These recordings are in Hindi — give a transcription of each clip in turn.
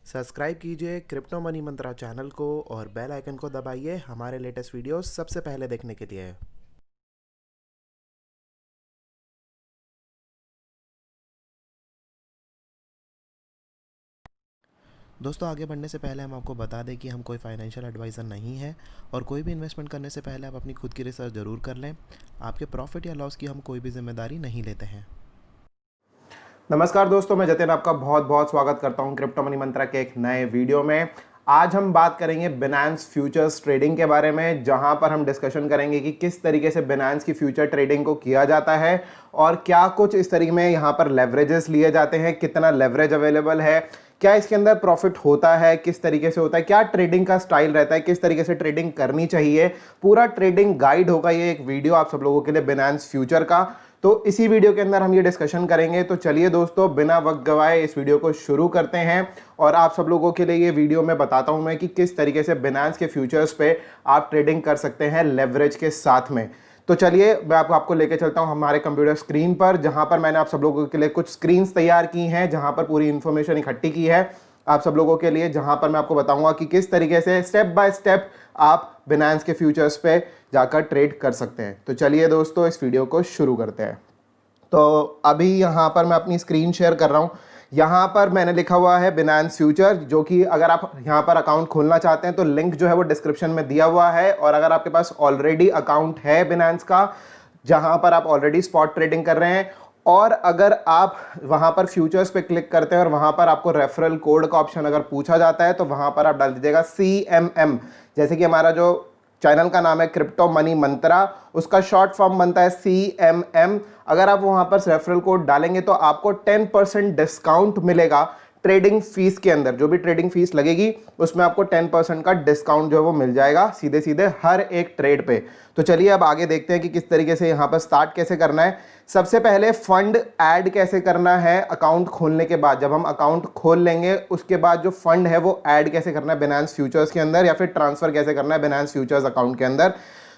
सब्सक्राइब कीजिए क्रिप्टो मनी मंत्रा चैनल को और बेल आइकन को दबाइए हमारे लेटेस्ट वीडियोस सबसे पहले देखने के लिए। दोस्तों, आगे बढ़ने से पहले हम आपको बता दें कि हम कोई फाइनेंशियल एडवाइज़र नहीं है और कोई भी इन्वेस्टमेंट करने से पहले आप अपनी खुद की रिसर्च ज़रूर कर लें। आपके प्रॉफिट या लॉस की हम कोई भी जिम्मेदारी नहीं लेते हैं। नमस्कार दोस्तों, मैं जतिन आपका बहुत बहुत स्वागत करता हूं क्रिप्टो मनी मंत्रा के एक नए वीडियो में। आज हम बात करेंगे बिनांस फ्यूचर्स ट्रेडिंग के बारे में, जहां पर हम डिस्कशन करेंगे कि किस तरीके से बिनांस की फ्यूचर ट्रेडिंग को किया जाता है और क्या कुछ इस तरीके में यहां पर लेवरेजेस लिए जाते हैं, कितना लेवरेज अवेलेबल है, क्या इसके अंदर प्रॉफिट होता है, किस तरीके से होता है, क्या ट्रेडिंग का स्टाइल रहता है, किस तरीके से ट्रेडिंग करनी चाहिए। पूरा ट्रेडिंग गाइड होगा ये एक वीडियो आप सब लोगों के लिए बिनांस फ्यूचर का। तो इसी वीडियो के अंदर हम ये डिस्कशन करेंगे। तो चलिए दोस्तों, बिना वक्त गवाए इस वीडियो को शुरू करते हैं और आप सब लोगों के लिए ये वीडियो में बताता हूं मैं कि किस तरीके से बिनांस के फ्यूचर्स पे आप ट्रेडिंग कर सकते हैं लेवरेज के साथ में। तो चलिए मैं आपको लेके चलता हूं हमारे कंप्यूटर स्क्रीन पर, जहां पर मैंने आप सब लोगों के लिए कुछ स्क्रीन्स तैयार की हैं, जहां पर पूरी इंफॉर्मेशन इकट्ठी की है आप सब लोगों के लिए, जहां पर मैं आपको बताऊंगा कि किस तरीके से स्टेप बाय स्टेप आप बिनांस के फ्यूचर्स पे जाकर ट्रेड कर सकते हैं। तो चलिए दोस्तों, इस वीडियो को शुरू करते हैं। तो अभी यहाँ पर मैं अपनी स्क्रीन शेयर कर रहा हूँ। यहाँ पर मैंने लिखा हुआ है बिनांस फ्यूचर, जो कि अगर आप यहाँ पर अकाउंट खोलना चाहते हैं तो लिंक जो है वो डिस्क्रिप्शन में दिया हुआ है। और अगर आपके पास ऑलरेडी अकाउंट है बिनांस का, जहाँ पर आप ऑलरेडी स्पॉट ट्रेडिंग कर रहे हैं, और अगर आप वहाँ पर फ्यूचर्स पे क्लिक करते हैं और वहाँ पर आपको रेफरल कोड का ऑप्शन अगर पूछा जाता है तो वहाँ पर आप डाल दीजिएगा CMM। जैसे कि हमारा जो चैनल का नाम है क्रिप्टो मनी मंत्रा, उसका शॉर्ट फॉर्म बनता है CMM। अगर आप वहां पर रेफरल कोड डालेंगे तो आपको 10% डिस्काउंट मिलेगा ट्रेडिंग फीस के अंदर। जो भी ट्रेडिंग फीस लगेगी उसमें आपको 10% का डिस्काउंट जो है वो मिल जाएगा सीधे सीधे हर एक ट्रेड पे। तो चलिए अब आगे देखते हैं कि किस तरीके से यहाँ पर स्टार्ट कैसे करना है। सबसे पहले फंड ऐड कैसे करना है अकाउंट खोलने के बाद। जब हम अकाउंट खोल लेंगे उसके बाद जो फंड है वो ऐड कैसे करना है बिनांस फ्यूचर्स के अंदर, या फिर ट्रांसफर कैसे करना है बिनांस फ्यूचर्स अकाउंट के अंदर।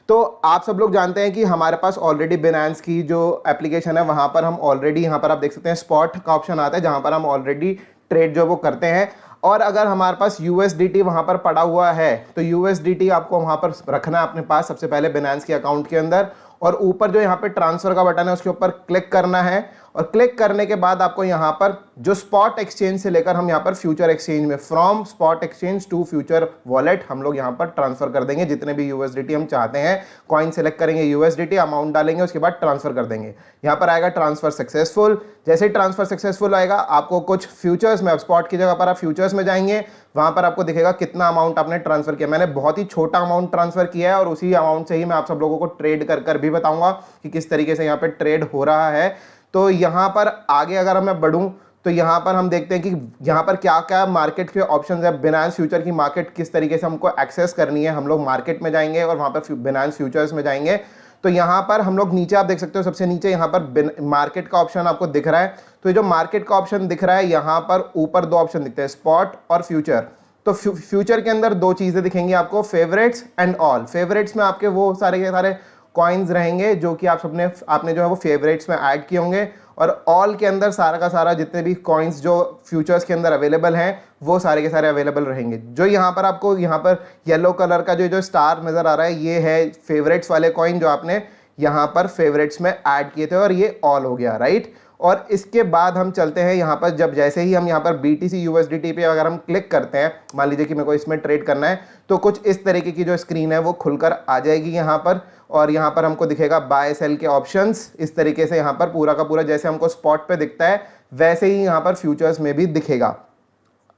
तो आप सब लोग जानते हैं कि हमारे पास ऑलरेडी बिनांस की जो एप्लीकेशन है वहां पर हम ऑलरेडी, यहाँ पर आप देख सकते हैं स्पॉट का ऑप्शन आता है, जहां पर हम ऑलरेडी ट्रेड जो वो करते हैं। और अगर हमारे पास USDT वहां पर पड़ा हुआ है तो USDT आपको वहां पर रखना है अपने पास सबसे पहले बिनांस के अकाउंट के अंदर, और ऊपर जो यहाँ पे ट्रांसफर का बटन है उसके ऊपर क्लिक करना है। और क्लिक करने के बाद आपको यहाँ पर जो स्पॉट एक्सचेंज से लेकर हम यहाँ पर फ्यूचर एक्सचेंज में, from spot exchange to future wallet, हम लोग यहाँ पर ट्रांसफर कर देंगे जितने भी USDT हम चाहते हैं। कॉइन सेलेक्ट करेंगे, USDT अमाउंट डालेंगे, उसके बाद ट्रांसफर कर देंगे। यहाँ पर आएगा ट्रांसफर सक्सेसफुल। जैसे ही ट्रांसफर सक्सेसफुल आएगा आपको कुछ फ्यूचर्स में, स्पॉट की जगह पर आप फ्यूचर्स में जाएंगे, वहां पर आपको दिखेगा कितना अमाउंट आपने ट्रांसफर किया। मैंने बहुत ही छोटा अमाउंट ट्रांसफर किया है और उसी अमाउंट से ही मैं आप सब लोगों को ट्रेड कर कर भी बताऊंगा कि किस तरीके से यहाँ पे ट्रेड हो रहा है। तो यहाँ पर आगे अगर मैं बढ़ूं तो यहाँ पर हम देखते हैं कि यहाँ पर क्या क्या मार्केट के ऑप्शंस है। बिनांस फ्यूचर की मार्केट किस तरीके से हमको एक्सेस करनी है। हम लोग मार्केट में जाएंगे और वहां पर बिनांस फ्यूचर्स में जाएंगे। तो यहाँ पर हम लोग नीचे आप देख सकते हो, सबसे नीचे यहाँ पर मार्केट का ऑप्शन आपको दिख रहा है। तो ये जो मार्केट का ऑप्शन दिख रहा है, यहाँ पर ऊपर दो ऑप्शन दिखते हैं, स्पॉट और फ्यूचर। तो फ्यूचर के अंदर दो चीजें दिखेंगी आपको, फेवरेट्स एंड ऑल। फेवरेट्स में आपके वो सारे के सारे कॉइन्स रहेंगे जो कि आपने जो है वो फेवरेट्स में ऐड किए होंगे, और ऑल के अंदर सारा का सारा जितने भी कॉइन्स जो फ्यूचर्स के अंदर अवेलेबल हैं वो सारे के सारे अवेलेबल रहेंगे। जो यहाँ पर आपको यहाँ पर येलो कलर का जो स्टार नजर आ रहा है, ये है फेवरेट्स वाले कॉइन जो आपने यहाँ पर फेवरेट्स में ऐड किए थे, और ये ऑल हो गया, राइट। और इसके बाद हम चलते हैं यहाँ पर, जब जैसे ही हम यहाँ पर BTC USDT पे अगर हम क्लिक करते हैं, मान लीजिए कि मेरे को इसमें ट्रेड करना है, तो कुछ इस तरीके की जो स्क्रीन है वो खुलकर आ जाएगी यहाँ पर। और यहाँ पर हमको दिखेगा बाय सेल के ऑप्शंस। इस तरीके से यहाँ पर पूरा का पूरा जैसे हमको स्पॉट पे दिखता है वैसे ही यहाँ पर फ्यूचर्स में भी दिखेगा।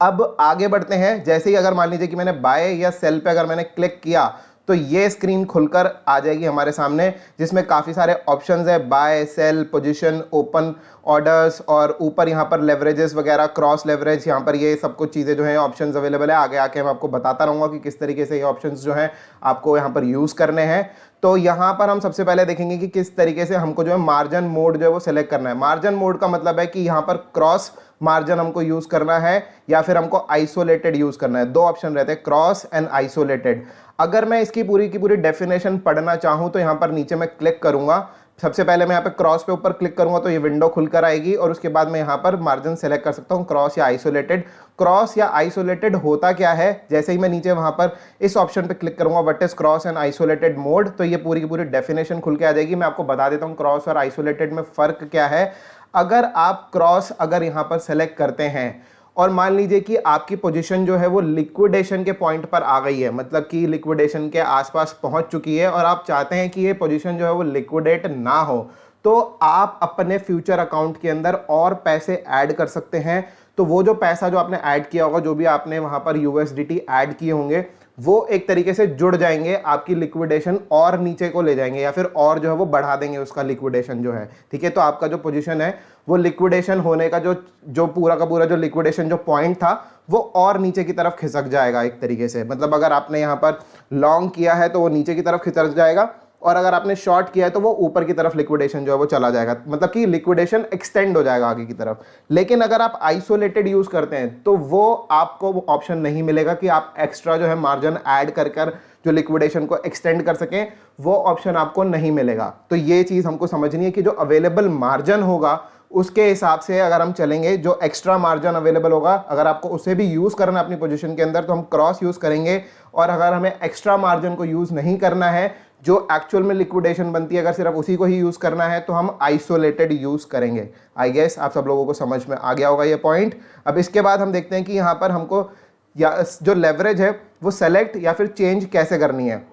अब आगे बढ़ते हैं। जैसे ही अगर मान लीजिए कि मैंने बाय या सेल पे अगर मैंने क्लिक किया तो ये स्क्रीन खुलकर आ जाएगी हमारे सामने, जिसमें काफ़ी सारे ऑप्शंस है, buy sell position open orders, और ऊपर यहाँ पर लेवरेजेस वगैरह, क्रॉस लेवरेज, यहाँ पर ये सब कुछ चीज़ें जो हैं ऑप्शंस अवेलेबल है। आगे आके मैं आपको बताता रहूँगा कि किस तरीके से ये ऑप्शंस जो हैं आपको यहाँ पर यूज़ करने हैं। तो यहाँ पर हम सबसे पहले देखेंगे कि किस तरीके से हमको जो है मार्जिन मोड जो है वो सिलेक्ट करना है। मार्जिन मोड का मतलब है कि यहाँ पर क्रॉस मार्जिन हमको यूज करना है या फिर हमको आइसोलेटेड यूज करना है। दो ऑप्शन रहते हैं, क्रॉस एंड आइसोलेटेड। अगर मैं इसकी पूरी की पूरी डेफिनेशन पढ़ना चाहूं तो यहाँ पर नीचे मैं क्लिक करूंगा। सबसे पहले मैं यहाँ पे क्रॉस पे ऊपर क्लिक करूंगा तो ये विंडो खुलकर आएगी और उसके बाद मैं यहाँ पर मार्जिन सेलेक्ट कर सकता हूँ, क्रॉस या आइसोलेटेड। क्रॉस या आइसोलेटेड होता क्या है, जैसे ही मैं नीचे वहां पर इस ऑप्शन पे क्लिक करूंगा what is cross and isolated mode, तो ये पूरी की पूरी डेफिनेशन खुल के आ जाएगी। मैं आपको बता देता हूँ क्रॉस और आइसोलेटेड में फर्क क्या है। अगर आप क्रॉस अगर यहाँ पर सेलेक्ट करते हैं और मान लीजिए कि आपकी पोजीशन जो है वो लिक्विडेशन के पॉइंट पर आ गई है, मतलब कि लिक्विडेशन के आसपास पहुंच चुकी है और आप चाहते हैं कि ये पोजीशन जो है वो लिक्विडेट ना हो, तो आप अपने फ्यूचर अकाउंट के अंदर और पैसे ऐड कर सकते हैं। तो वो जो पैसा जो आपने ऐड किया होगा, जो भी आपने वहां पर यूएसडीटी ऐड किए होंगे, वो एक तरीके से जुड़ जाएंगे, आपकी लिक्विडेशन और नीचे को ले जाएंगे या फिर और जो है वो बढ़ा देंगे उसका लिक्विडेशन जो है। ठीक है, तो आपका जो पोजीशन है वो लिक्विडेशन होने का जो पूरा का पूरा जो लिक्विडेशन जो पॉइंट था वो और नीचे की तरफ खिसक जाएगा एक तरीके से। मतलब अगर आपने यहाँ पर लॉन्ग किया है तो वो नीचे की तरफ खिसक जाएगा और अगर आपने शॉर्ट किया है तो वो ऊपर की तरफ लिक्विडेशन जो है वो चला जाएगा, मतलब कि लिक्विडेशन एक्सटेंड हो जाएगा आगे की तरफ। लेकिन अगर आप आइसोलेटेड यूज करते हैं तो वो आपको ऑप्शन नहीं मिलेगा कि आप एक्स्ट्रा जो है मार्जिन ऐड कर जो लिक्विडेशन को एक्सटेंड कर सकें, वो ऑप्शन आपको नहीं मिलेगा। तो ये चीज हमको समझनी है कि जो अवेलेबल मार्जिन होगा उसके हिसाब से अगर हम चलेंगे, जो एक्स्ट्रा मार्जिन अवेलेबल होगा अगर आपको उसे भी यूज करना है अपनी पोजीशन के अंदर तो हम क्रॉस यूज करेंगे, और अगर हमें एक्स्ट्रा मार्जिन को यूज नहीं करना है, जो एक्चुअल में लिक्विडेशन बनती है, अगर सिर्फ उसी को ही यूज करना है तो हम आइसोलेटेड यूज करेंगे। आई गेस आप सब लोगों को समझ में आ गया होगा ये पॉइंट। अब इसके बाद हम देखते हैं कि यहाँ पर हमको या जो लेवरेज है वो सेलेक्ट या फिर चेंज कैसे करनी है।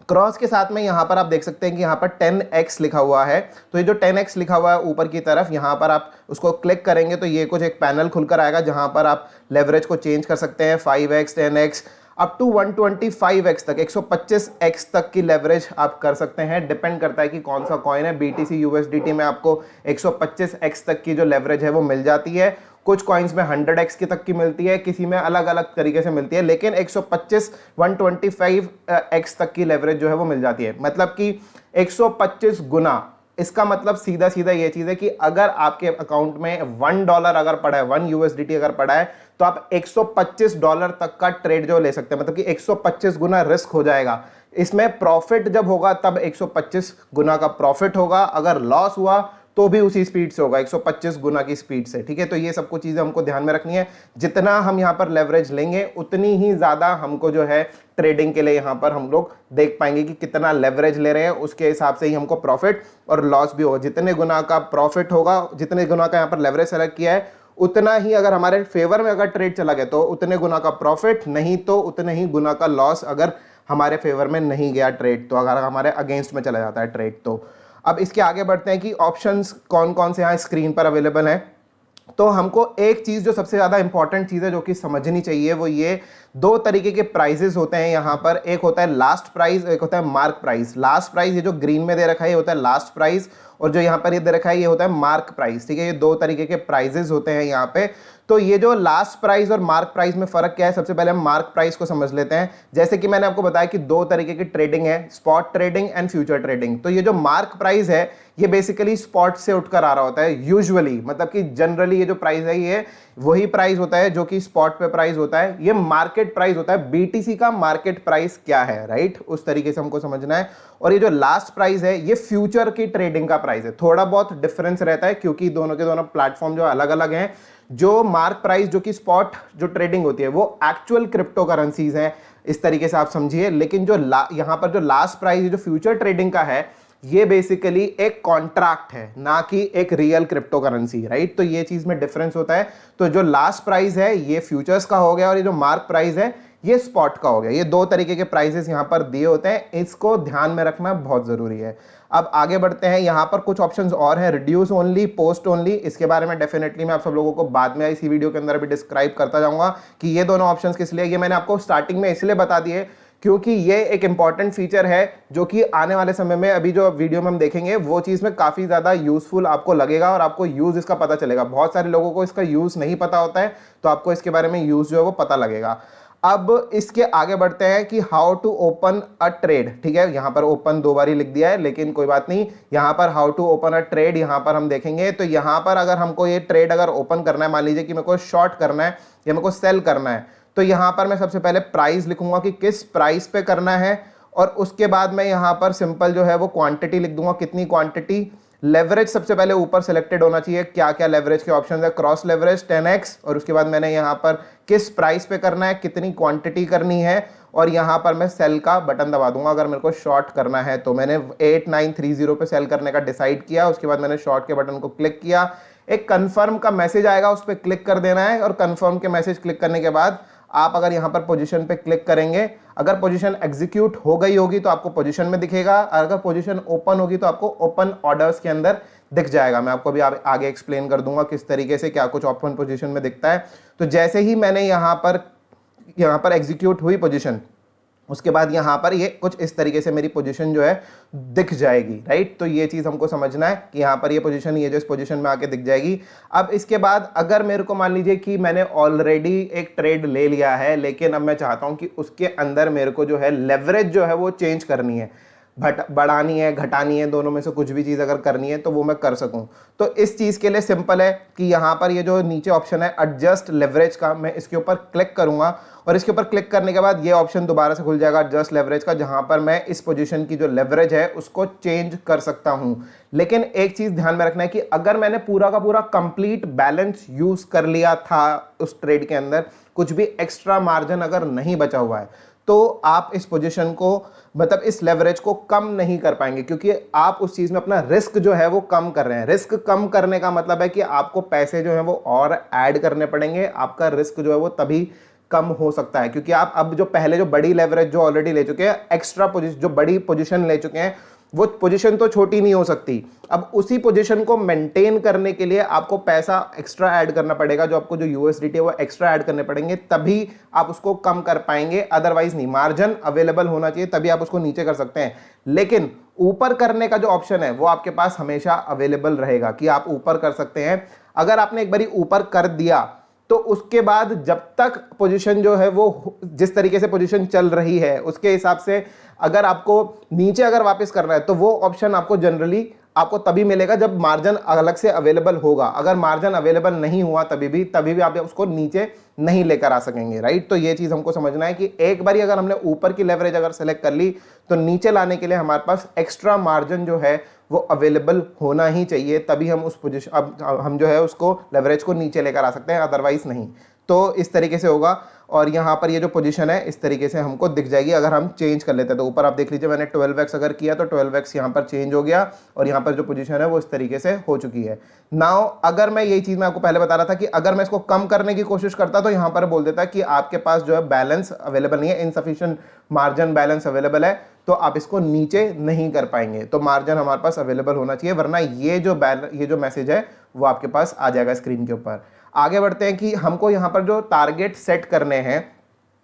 क्रॉस के साथ में यहाँ पर आप देख सकते हैं कि यहाँ पर 10x लिखा हुआ है, तो ये जो 10x लिखा हुआ है ऊपर की तरफ, यहाँ पर आप उसको क्लिक करेंगे तो ये कुछ एक पैनल खुलकर आएगा जहाँ पर आप लेवरेज को चेंज कर सकते हैं 5x 10x up to 125x तक, 125x तक की लेवरेज आप कर सकते हैं। डिपेंड करता है कि कौन सा कॉइन है। BTC USDT में आपको 125x तक की जो लेवरेज है वो मिल जाती है। कुछ कॉइन्स में 100x की तक की मिलती है, किसी में अलग अलग तरीके से मिलती है, लेकिन 125x तक की लेवरेज जो है वो मिल जाती है। मतलब कि 125 गुना। इसका मतलब सीधा सीधा ये चीज है कि अगर आपके अकाउंट में $1 अगर पड़ा है, 1 USDT अगर पड़ा है, तो आप $125 तक का ट्रेड जो ले सकते हैं। मतलब कि 125 गुना रिस्क हो जाएगा। इसमें प्रॉफिट जब होगा तब 125 गुना का प्रॉफिट होगा, अगर लॉस हुआ तो भी उसी स्पीड से होगा, 125 गुना की स्पीड से। ठीक है, तो ये सब कुछ चीजें हमको ध्यान में रखनी है। जितना हम यहाँ पर लेवरेज लेंगे उतनी ही ज्यादा हमको जो है ट्रेडिंग के लिए यहाँ पर हम लोग देख पाएंगे कि कितना लेवरेज ले रहे हैं, उसके हिसाब से ही हमको प्रॉफिट और लॉस भी होगा। जितने गुना का प्रॉफिट होगा, जितने गुना का यहाँ पर लेवरेज सेलेक्ट किया है, उतना ही अगर हमारे फेवर में अगर ट्रेड चला गया तो उतने गुना का प्रॉफिट, नहीं तो उतने ही गुना का लॉस अगर हमारे फेवर में नहीं गया ट्रेड, तो अगर हमारे अगेंस्ट में चला जाता है ट्रेड। तो अब इसके आगे बढ़ते हैं कि ऑप्शंस कौन कौन से यहाँ स्क्रीन पर अवेलेबल हैं। तो हमको एक चीज जो सबसे ज्यादा इंपॉर्टेंट चीज है जो कि समझनी चाहिए, वो ये 2 तरीके के प्राइजेस होते हैं यहाँ पर। एक होता है लास्ट प्राइस, एक होता है मार्क प्राइस। लास्ट प्राइस ये जो ग्रीन में दे रखा है ये होता है लास्ट प्राइस, और जो यहाँ पर ये दे रखा है ये होता है मार्क प्राइस। ठीक है, ये 2 तरीके के प्राइजेस होते हैं यहाँ पे। तो ये जो लास्ट प्राइस और मार्क प्राइस में फर्क क्या है, सबसे पहले हम मार्क प्राइस को समझ लेते हैं। जैसे कि मैंने आपको बताया कि 2 तरीके की ट्रेडिंग है, spot trading and future trading. तो ये जो मार्क प्राइस है ये बेसिकली स्पॉट से उठकर आ रहा होता है यूजुअली, मतलब कि जनरली ये जो प्राइस है ये वही प्राइस होता है जो कि स्पॉट पे प्राइस होता है। ये मार्केट प्राइस होता है, BTC का मार्केट प्राइस क्या है, राइट, उस तरीके से हमको समझना है। और ये जो लास्ट प्राइस है ये फ्यूचर की ट्रेडिंग का प्राइस है। थोड़ा बहुत डिफरेंस रहता है क्योंकि दोनों के दोनों प्लेटफॉर्म जो अलग अलग हैं। जो मार्क प्राइस जो कि स्पॉट जो ट्रेडिंग होती है वो एक्चुअल क्रिप्टो करेंसीज हैं, इस तरीके से आप समझिए। लेकिन जो यहाँ पर जो लास्ट प्राइस है जो फ्यूचर ट्रेडिंग का है, ये बेसिकली एक कॉन्ट्रैक्ट है, ना कि एक रियल क्रिप्टो करेंसी, राइट। तो ये चीज में डिफरेंस होता है। तो जो लास्ट प्राइस है ये फ्यूचर्स का हो गया और ये जो मार्क प्राइस है ये स्पॉट का हो गया। ये 2 तरीके के प्राइसेस यहाँ पर दिए होते हैं, इसको ध्यान में रखना बहुत जरूरी है। अब आगे बढ़ते हैं, यहाँ पर कुछ ऑप्शंस और हैं, रिड्यूस ओनली, पोस्ट ओनली। इसके बारे में डेफिनेटली मैं आप सब लोगों को बाद में इसी वीडियो के अंदर भी डिस्क्राइब करता जाऊंगा कि ये दोनों ऑप्शंस किस लिए। ये मैंने आपको स्टार्टिंग में इसलिए बता दिए क्योंकि ये एक इंपॉर्टेंट फीचर है जो कि आने वाले समय में, अभी जो वीडियो में हम देखेंगे वो चीज़ में काफ़ी ज़्यादा यूजफुल आपको लगेगा और आपको यूज़ इसका पता चलेगा। बहुत सारे लोगों को इसका यूज़ नहीं पता होता है, तो आपको इसके बारे में यूज़ जो है वो पता लगेगा। अब इसके आगे बढ़ते हैं कि how to open a trade. ठीक है, यहाँ पर ओपन 2 बार ही लिख दिया है, लेकिन कोई बात नहीं। यहाँ पर how to open a trade यहाँ पर हम देखेंगे। तो यहाँ पर अगर हमको ये ट्रेड अगर ओपन करना है, मान लीजिए कि मेरे को शॉर्ट करना है या मेरे को सेल करना है, तो यहाँ पर मैं सबसे पहले प्राइस लिखूंगा कि किस प्राइस पे करना है, और उसके बाद मैं यहाँ पर सिंपल जो है वो क्वांटिटी लिख दूंगा, कितनी क्वांटिटी। लेवरेज सबसे पहले ऊपर सेलेक्टेड होना चाहिए, क्या क्या लेवरेज के ऑप्शन है, क्रॉस लेवरेज 10x, और उसके बाद मैंने यहाँ पर किस प्राइस पे करना है, कितनी क्वांटिटी करनी है, और यहाँ पर मैं सेल का बटन दबा दूंगा अगर मेरे को शॉर्ट करना है तो। मैंने 8930 पे सेल करने का डिसाइड किया, उसके बाद मैंने शॉर्ट के बटन को क्लिक किया, एक कंफर्म का मैसेज आएगा, उस पर क्लिक कर देना है, और कंफर्म के मैसेज क्लिक करने के बाद आप अगर यहाँ पर पोजीशन पे क्लिक करेंगे, अगर पोजीशन एग्जीक्यूट हो गई होगी तो आपको पोजीशन में दिखेगा, अगर पोजीशन ओपन होगी तो आपको ओपन ऑर्डर्स के अंदर दिख जाएगा। मैं आपको अभी आगे एक्सप्लेन कर दूंगा किस तरीके से क्या कुछ ओपन पोजीशन में दिखता है। तो जैसे ही मैंने यहाँ पर एग्जीक्यूट हुई पोजीशन, उसके बाद यहाँ पर ये कुछ इस तरीके से मेरी पोजीशन जो है दिख जाएगी, राइट। तो ये चीज़ हमको समझना है कि यहाँ पर ये पोजीशन, ये जो इस पोजीशन में आके दिख जाएगी। अब इसके बाद अगर मेरे को मान लीजिए कि मैंने ऑलरेडी एक ट्रेड ले लिया है, लेकिन अब मैं चाहता हूँ कि उसके अंदर मेरे को जो है लेवरेज जो है वो चेंज करनी है, बढ़ानी है, घटानी है, दोनों में से कुछ भी चीज़ अगर करनी है तो वो मैं कर सकूं। तो इस चीज़ के लिए सिंपल है कि यहाँ पर ये जो नीचे ऑप्शन है एडजस्ट लेवरेज का, मैं इसके ऊपर क्लिक करूंगा, और इसके ऊपर क्लिक करने के बाद ये ऑप्शन दोबारा से खुल जाएगा एडजस्ट लेवरेज का, जहां पर मैं इस पोजीशन की जो लेवरेज है उसको चेंज कर सकता हूं। लेकिन एक चीज़ ध्यान में रखना है कि अगर मैंने पूरा का पूरा कंप्लीट बैलेंस यूज कर लिया था उस ट्रेड के अंदर, कुछ भी एक्स्ट्रा मार्जिन अगर नहीं बचा हुआ है, तो आप इस पोजीशन को, मतलब इस लेवरेज को कम नहीं कर पाएंगे, क्योंकि आप उस चीज में अपना रिस्क जो है वो कम कर रहे हैं। रिस्क कम करने का मतलब है कि आपको पैसे जो है वो और ऐड करने पड़ेंगे, आपका रिस्क जो है वो तभी कम हो सकता है, क्योंकि आप अब जो पहले जो बड़ी लेवरेज जो ऑलरेडी ले चुके हैं, एक्स्ट्रा पोजीशन जो बड़ी पोजीशन ले चुके हैं, वो पोजीशन तो छोटी नहीं हो सकती। अब उसी पोजीशन को मेंटेन करने के लिए आपको पैसा एक्स्ट्रा ऐड करना पड़ेगा, जो आपको जो यूएसडीटी है वो एक्स्ट्रा ऐड करने पड़ेंगे, तभी आप उसको कम कर पाएंगे, अदरवाइज नहीं। मार्जिन अवेलेबल होना चाहिए तभी आप उसको नीचे कर सकते हैं, लेकिन ऊपर करने का जो ऑप्शन है वो आपके पास हमेशा अवेलेबल रहेगा कि आप ऊपर कर सकते हैं। अगर आपने एक बारी ऊपर कर दिया तो उसके बाद जब तक पोजीशन जो है वो जिस तरीके से पोजीशन चल रही है उसके हिसाब से अगर आपको नीचे अगर वापस करना है तो वो ऑप्शन आपको जनरली आपको तभी मिलेगा जब मार्जिन अलग से अवेलेबल होगा। अगर मार्जिन अवेलेबल नहीं हुआ तभी भी आप उसको नीचे नहीं लेकर आ सकेंगे, राइट। तो ये चीज हमको समझना है कि एक बारी अगर हमने ऊपर की लेवरेज अगर सेलेक्ट कर ली तो नीचे लाने के लिए हमारे पास एक्स्ट्रा मार्जिन जो है वो अवेलेबल होना ही चाहिए, तभी हम उस पोजीशन, अब हम जो है उसको लेवरेज को नीचे लेकर आ सकते हैं, अदरवाइज नहीं। तो इस तरीके से होगा, और यहाँ पर ये जो पोजीशन है इस तरीके से हमको दिख जाएगी अगर हम चेंज कर लेते हैं। तो ऊपर आप देख लीजिए मैंने 12x अगर किया तो 12x यहाँ पर चेंज हो गया, और यहाँ पर जो पोजीशन है वो इस तरीके से हो चुकी है। नाउ अगर मैं यही चीज़ मैं आपको पहले बता रहा था कि अगर मैं इसको कम करने की कोशिश करता तो यहाँ पर बोल देता कि आपके पास जो है बैलेंस अवेलेबल नहीं है, इनसफिशिएंट मार्जिन बैलेंस अवेलेबल है, तो आप इसको नीचे नहीं कर पाएंगे। तो मार्जिन हमारे पास अवेलेबल होना चाहिए, वरना ये जो मैसेज है वो आपके पास आ जाएगा स्क्रीन के ऊपर। आगे बढ़ते हैं कि हमको यहाँ पर जो टारगेट सेट करने हैं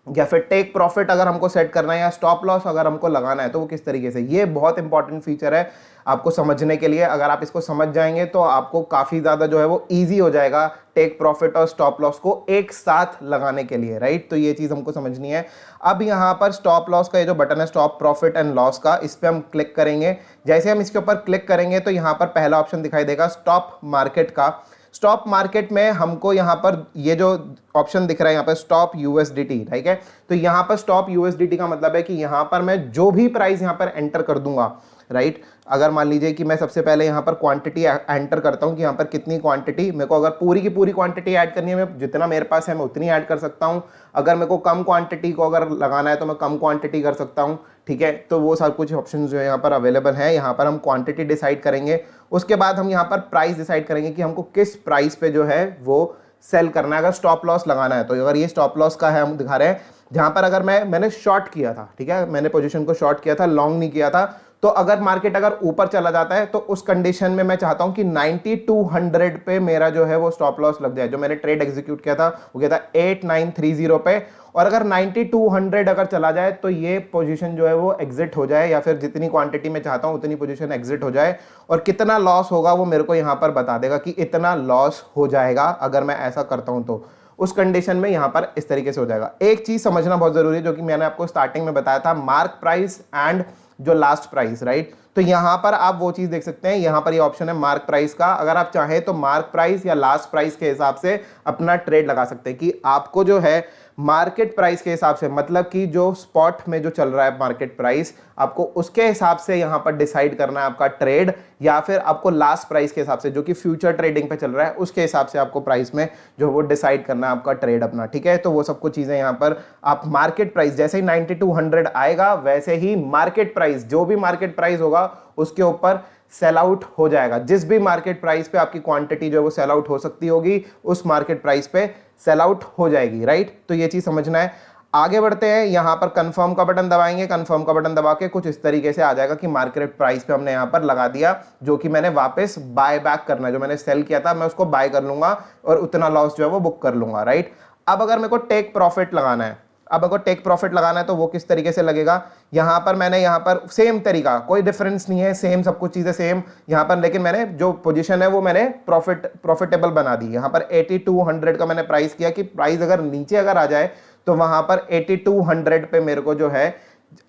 या फिर टेक प्रॉफिट अगर हमको सेट करना है या स्टॉप लॉस अगर हमको लगाना है तो वो किस तरीके से, ये बहुत इंपॉर्टेंट फीचर है आपको समझने के लिए। अगर आप इसको समझ जाएंगे तो आपको काफ़ी ज़्यादा जो है वो ईजी हो जाएगा टेक प्रॉफिट और स्टॉप लॉस को एक साथ लगाने के लिए, राइट। तो ये चीज़ हमको समझनी है। अब यहाँ पर स्टॉप लॉस का ये जो बटन है स्टॉप प्रॉफिट एंड लॉस का, इस पर हम क्लिक करेंगे। जैसे हम इसके ऊपर क्लिक करेंगे तो यहाँ पर पहला ऑप्शन दिखाई देगा स्टॉप मार्केट का। स्टॉप मार्केट में हमको यहाँ पर ये जो ऑप्शन दिख रहा है यहाँ पर स्टॉप यूएसडीटी, ठीक है। तो यहाँ पर स्टॉप यूएसडीटी का मतलब है कि यहाँ पर मैं जो भी प्राइस यहाँ पर एंटर कर दूंगा, राइट। अगर मान लीजिए कि मैं सबसे पहले यहाँ पर क्वांटिटी एंटर करता हूँ कि यहाँ पर कितनी क्वांटिटी मेरे को, अगर पूरी की पूरी क्वांटिटी ऐड करनी है, मैं जितना मेरे पास है मैं उतनी ऐड कर सकता हूँ। अगर मेरे को कम क्वांटिटी को अगर लगाना है तो मैं कम क्वांटिटी कर सकता हूँ, ठीक है। तो वो सब कुछ ऑप्शन जो है यहाँ पर अवेलेबल है। यहाँ पर हम क्वांटिटी डिसाइड करेंगे, उसके बाद हम यहाँ पर प्राइस डिसाइड करेंगे कि हमको किस प्राइस पे जो है वो सेल करना है। अगर स्टॉप लॉस लगाना है तो अगर ये स्टॉप लॉस का है हम दिखा रहे हैं, जहाँ पर अगर मैंने शॉर्ट किया था, ठीक है, मैंने पोजीशन को शॉर्ट किया था, लॉन्ग नहीं किया था, तो अगर मार्केट अगर ऊपर चला जाता है तो उस कंडीशन में मैं चाहता हूं कि 9200 पे मेरा जो है वो स्टॉप लॉस लग जाए। जो मैंने ट्रेड एग्जीक्यूट किया था वो किया था 8930 पे, और अगर 9200 अगर चला जाए तो ये पोजीशन जो है वो एग्जिट हो जाए, या फिर जितनी क्वांटिटी में चाहता हूं उतनी पोजीशन एग्जिट हो जाए। और कितना लॉस होगा वो मेरे को यहाँ पर बता देगा कि इतना लॉस हो जाएगा अगर मैं ऐसा करता हूं तो उस कंडीशन में यहाँ पर इस तरीके से हो जाएगा। एक चीज समझना बहुत जरूरी है जो कि मैंने आपको स्टार्टिंग में बताया था, मार्क प्राइस एंड जो लास्ट प्राइस, राइट। तो यहाँ पर आप वो चीज़ देख सकते हैं, यहाँ पर ये ऑप्शन है मार्क प्राइस का। अगर आप चाहें तो मार्क प्राइस या लास्ट प्राइस के हिसाब से अपना ट्रेड लगा सकते हैं कि आपको जो है मार्केट प्राइस के हिसाब से, मतलब कि जो स्पॉट में जो चल रहा है मार्केट प्राइस, आपको उसके हिसाब से यहां पर डिसाइड करना है आपका ट्रेड, या फिर आपको लास्ट प्राइस के हिसाब से जो कि फ्यूचर ट्रेडिंग पे चल रहा है उसके हिसाब से आपको प्राइस में जो वो डिसाइड करना है आपका ट्रेड अपना। ठीक है, तो वो सब कुछ चीजें यहां पर आप मार्केट प्राइस जैसे ही 9200 आएगा वैसे ही मार्केट प्राइस, जो भी मार्केट प्राइस होगा उसके ऊपर सेल आउट हो जाएगा। जिस भी मार्केट प्राइस पे आपकी क्वांटिटी जो है वो सेल आउट हो सकती होगी उस मार्केट प्राइस पे सेल आउट हो जाएगी, राइट। तो ये चीज समझना है। आगे बढ़ते हैं, यहां पर कंफर्म का बटन दबाएंगे। कंफर्म का बटन दबा के कुछ इस तरीके से आ जाएगा कि मार्केट प्राइस पे हमने यहां पर लगा दिया, जो कि मैंने वापस बाय बैक करना है। जो मैंने सेल किया था मैं उसको बाय कर लूंगा और उतना लॉस जो है वो बुक कर लूंगा, राइट। अब अगर मेरे को टेक प्रॉफिट लगाना है, अब अगर टेक प्रॉफिट लगाना है तो वो किस तरीके से लगेगा। यहां पर मैंने यहां पर सेम तरीका, कोई डिफरेंस नहीं है, सेम सब कुछ चीजें सेम यहां पर, लेकिन मैंने जो पोजीशन है वो मैंने प्रॉफिटेबल बना दी। यहां पर 8200 का मैंने प्राइस किया कि प्राइस अगर नीचे अगर आ जाए तो वहां पर 8200 पे मेरे को जो है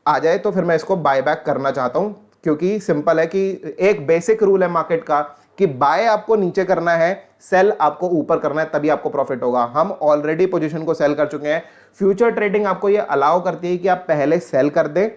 आ जाए तो फिर मैं इसको बाय बैक करना चाहता हूं, क्योंकि सिंपल है कि एक बेसिक रूल है मार्केट का कि बाय आपको नीचे करना है, सेल आपको ऊपर करना है, तभी आपको प्रॉफिट होगा। हम ऑलरेडी पोजीशन को सेल कर चुके हैं। फ्यूचर ट्रेडिंग आपको ये अलाउ करती है कि आप पहले सेल कर दें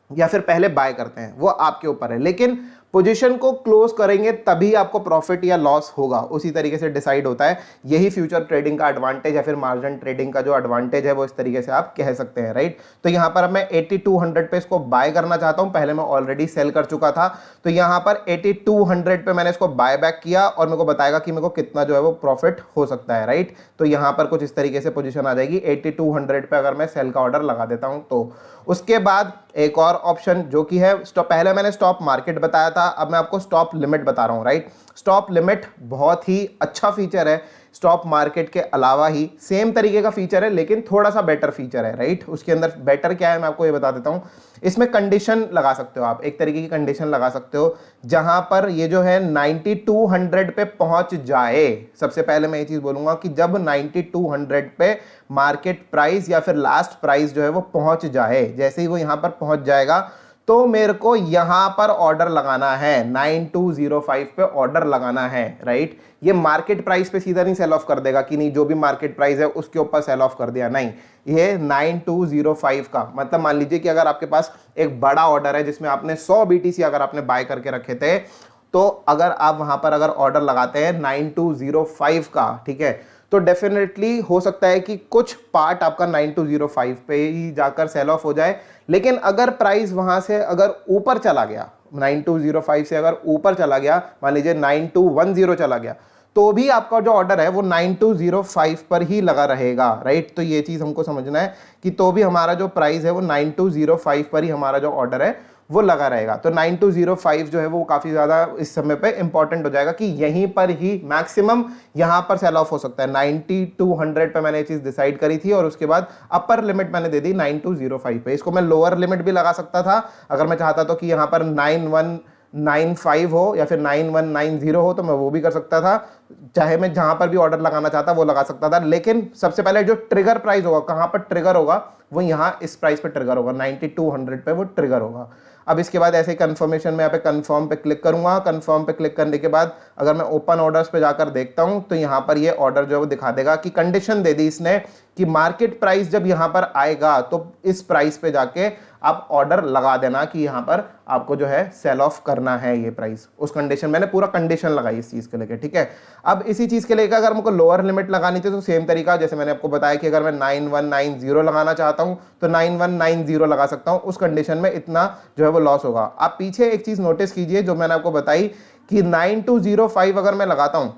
या फिर पहले बाय करते हैं, वो आपके ऊपर है, लेकिन पोजीशन को क्लोज करेंगे तभी आपको प्रॉफिट या लॉस होगा, उसी तरीके से डिसाइड होता है। यही फ्यूचर ट्रेडिंग का एडवांटेज या फिर मार्जिन ट्रेडिंग का जो एडवांटेज है वो इस तरीके से आप कह सकते हैं, राइट। तो यहां पर मैं 8200 पे इसको बाय करना चाहता हूं, पहले मैं ऑलरेडी सेल कर चुका था, तो यहां पर 8200 पे मैंने इसको बाय बैक किया और मेरे को बताएगा कि मेरे को कितना जो है वो प्रॉफिट हो सकता है, राइट। तो यहां पर कुछ इस तरीके से पोजीशन आ जाएगी 8200 पे अगर मैं सेल का ऑर्डर लगा देता हूं तो। उसके बाद एक और ऑप्शन जो कि है स्टॉप, पहले मैंने स्टॉप मार्केट बताया था, अब मैं आपको स्टॉप लिमिट बता रहा हूं, राइट। स्टॉप लिमिट बहुत ही अच्छा फीचर है, स्टॉप मार्केट के अलावा ही सेम तरीके का फीचर है लेकिन थोड़ा सा बेटर फीचर है, राइट। उसके अंदर बेटर क्या है मैं आपको ये बता देता हूं। इसमें कंडीशन लगा सकते हो आप, एक तरीके की कंडीशन लगा सकते हो जहां पर ये जो है 9200 पे पहुंच जाए। सबसे पहले मैं ये चीज बोलूंगा कि जब 9200 पे मार्केट प्राइस या फिर लास्ट प्राइस जो है वो पहुंच जाए, जैसे ही वो यहां पर पहुंच जाएगा तो मेरे को यहां पर ऑर्डर लगाना है, 9205 पे ऑर्डर लगाना है, राइट। ये मार्केट प्राइस पे सीधा नहीं सेल ऑफ कर देगा कि नहीं जो भी मार्केट प्राइस है उसके ऊपर सेल ऑफ कर दिया, नहीं। ये 9205 का मतलब मान लीजिए कि अगर आपके पास एक बड़ा ऑर्डर है जिसमें आपने 100 BTC अगर आपने बाय करके रखे थे, तो अगर आप वहां पर अगर ऑर्डर लगाते हैं 9205 का, ठीक है, तो डेफिनेटली हो सकता है कि कुछ पार्ट आपका 9205 पे ही जाकर सेल ऑफ हो जाए। लेकिन अगर प्राइस वहां से अगर ऊपर चला गया, 9205 से अगर ऊपर चला गया, मान लीजिए 9210 चला गया, तो भी आपका जो ऑर्डर है वो 9205 पर ही लगा रहेगा, राइट। तो ये चीज हमको समझना है कि तो भी हमारा जो प्राइस है वो 9205 पर ही हमारा जो ऑर्डर है वो लगा रहेगा। तो 9205 जो है वो काफी ज्यादा इस समय पे इंपॉर्टेंट हो जाएगा कि यहीं पर ही मैक्सिमम यहां पर सेल ऑफ हो सकता है। 9200 पे मैंने ये चीज डिसाइड करी थी और उसके बाद अपर लिमिट मैंने दे दी 9205 पे। इसको मैं लोअर लिमिट भी लगा सकता था अगर मैं चाहता तो कि यहां पर 9195 हो या फिर 9190 हो, तो मैं वो भी कर सकता था। चाहे मैं जहां पर भी ऑर्डर लगाना चाहता वो लगा सकता था, लेकिन सबसे पहले जो ट्रिगर प्राइस होगा, कहां पर ट्रिगर होगा, वो यहां इस प्राइस पे ट्रिगर होगा, 9200 पे वो ट्रिगर होगा। अब इसके बाद ऐसे कंफर्मेशन में यहाँ पे कंफर्म पे क्लिक करूंगा। कंफर्म पे क्लिक करने के बाद अगर मैं ओपन ऑर्डर्स पे जाकर देखता हूं तो यहाँ पर ये ऑर्डर जो है वो दिखा देगा कि कंडीशन दे दी इसने कि मार्केट प्राइस जब यहाँ पर आएगा तो इस प्राइस पे जाके आप ऑर्डर लगा देना कि यहाँ पर आपको जो है सेल ऑफ करना है ये प्राइस। उस कंडीशन मैंने पूरा कंडीशन लगाई इस चीज के लेके, ठीक है। अब इसी चीज के लेकर अगर मुझको लोअर लिमिट लगानी थी तो सेम तरीका, जैसे मैंने आपको बताया कि अगर मैं 9190 लगाना चाहता हूं तो 9190 लगा सकता हूं। उस कंडीशन में इतना जो है वो लॉस होगा। आप पीछे एक चीज नोटिस कीजिए जो मैंने आपको बताई कि 9205 अगर मैं लगाता हूं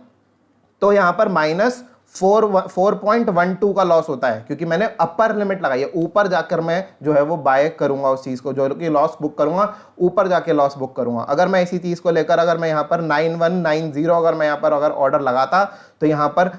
तो यहां पर -4.12 का लॉस होता है, क्योंकि मैंने अपर लिमिट लगाई है। ऊपर जाकर मैं जो है वो बाय करूंगा उस चीज को, जो कि लॉस बुक करूंगा, ऊपर जाके लॉस बुक करूंगा। अगर मैं इसी चीज को लेकर अगर मैं यहाँ पर 9190 अगर मैं यहाँ पर अगर ऑर्डर लगाता तो यहाँ पर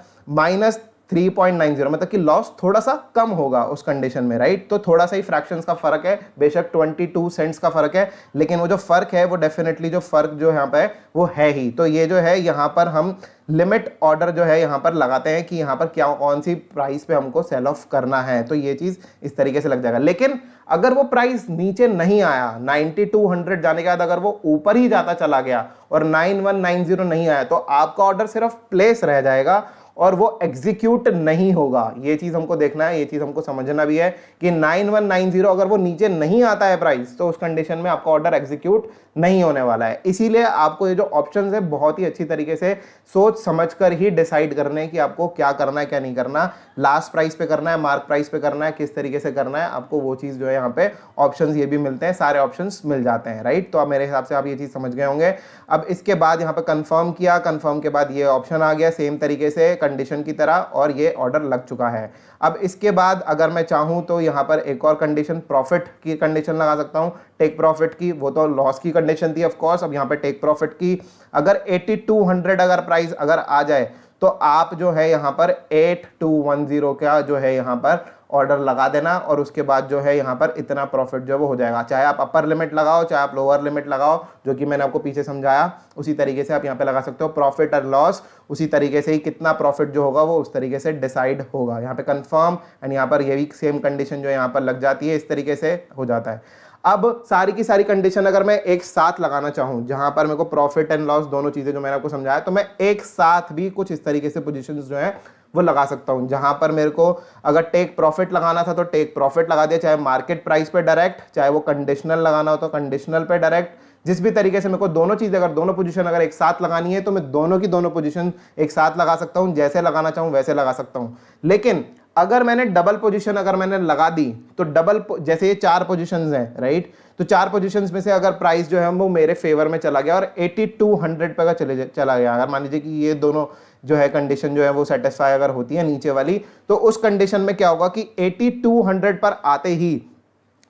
3.90, मतलब कि लॉस थोड़ा सा कम होगा उस कंडीशन में, राइट। तो थोड़ा सा ही फ्रैक्शंस का फर्क है, बेशक 22 सेंट्स का फर्क है, लेकिन वो जो फर्क है वो डेफिनेटली जो फर्क जो यहाँ पे है वो है ही। तो ये जो है यहाँ पर हम लिमिट ऑर्डर जो है यहाँ पर लगाते हैं कि यहाँ पर क्या कौन सी प्राइस पे हमको सेल ऑफ करना है, तो ये चीज इस तरीके से लग जाएगा। लेकिन अगर वो प्राइस नीचे नहीं आया, 9200 जाने के बाद अगर वो ऊपर ही जाता चला गया और 9190 नहीं आया, तो आपका ऑर्डर सिर्फ प्लेस रह जाएगा और वो एग्जीक्यूट नहीं होगा। ये चीज हमको देखना है, ये चीज हमको समझना भी है कि 9190 अगर वो नीचे नहीं आता है प्राइस, तो उस कंडीशन में आपका ऑर्डर एग्जीक्यूट नहीं होने वाला है। इसीलिए आपको ये जो ऑप्शंस है बहुत ही अच्छी तरीके से सोच समझकर ही डिसाइड करने कि आपको क्या करना है क्या नहीं करना, लास्ट प्राइस पे करना है, मार्क प्राइस पे करना है, किस तरीके से करना है, आपको वो चीज जो है यहाँ पे ऑप्शंस ये भी मिलते हैं, सारे ऑप्शंस मिल जाते हैं, राइट। तो अब मेरे हिसाब से आप ये चीज समझ गए होंगे। अब इसके बाद यहाँ पे कंफर्म किया, कंफर्म के बाद ये ऑप्शन आ गया सेम तरीके से कंडीशन की तरह और ये ऑर्डर लग चुका है। अब इसके बाद अगर मैं चाहूं तो यहाँ पर एक और कंडीशन प्रॉफिट की कंडीशन लगा सकता हूं, टेक प्रॉफिट की, वो तो लॉस की कंडीशन थी ऑफ कोर्स। अब यहाँ पे टेक प्रॉफिट की अगर 8200 अगर प्राइस अगर आ जाए तो आप जो है यहाँ पर 8210 का जो है यहाँ पर ऑर्डर लगा देना और उसके बाद जो है यहाँ पर इतना प्रॉफिट जो है वो हो जाएगा। चाहे आप अपर लिमिट लगाओ चाहे आप लोअर लिमिट लगाओ, जो कि मैंने आपको पीछे समझाया उसी तरीके से आप यहाँ पे लगा सकते हो। प्रॉफिट और लॉस उसी तरीके से ही कितना प्रॉफिट जो होगा वो उस तरीके से डिसाइड होगा। यहाँ पे कंफर्म एंड यहाँ पर ये भी सेम कंडीशन जो यहाँ पर लग जाती है, इस तरीके से हो जाता है। अब सारी की सारी कंडीशन अगर मैं एक साथ लगाना चाहूं, जहां पर मेरे को प्रॉफिट एंड लॉस दोनों चीजें जो मैंने आपको समझाया, तो मैं एक साथ भी कुछ इस तरीके से पोजीशंस जो है वो लगा सकता हूं। जहां पर मेरे को अगर टेक प्रॉफिट लगाना था तो टेक प्रॉफिट लगा दिया, चाहे मार्केट प्राइस पे डायरेक्ट, चाहे वो कंडीशनल लगाना हो तो कंडीशनल पे डायरेक्ट। जिस भी तरीके से मेरे को दोनों चीजें अगर दोनों पोजीशन अगर एक साथ लगानी है तो मैं दोनों की दोनों पोजीशन एक साथ लगा सकता हूं, जैसे लगाना चाहूं वैसे लगा सकता हूं। लेकिन अगर मैंने डबल पोजीशन अगर मैंने लगा दी तो डबल जैसे ये 4 पोजीशंस हैं, राइट, तो 4 पोजीशंस में से अगर प्राइस जो है वो मेरे फेवर में चला गया और 8200 पे का चला गया, अगर मान लीजिए कि ये दोनों जो है कंडीशन जो है वो सेटिस्फाई अगर होती है नीचे वाली, तो उस कंडीशन में क्या होगा कि 8200 पर आते ही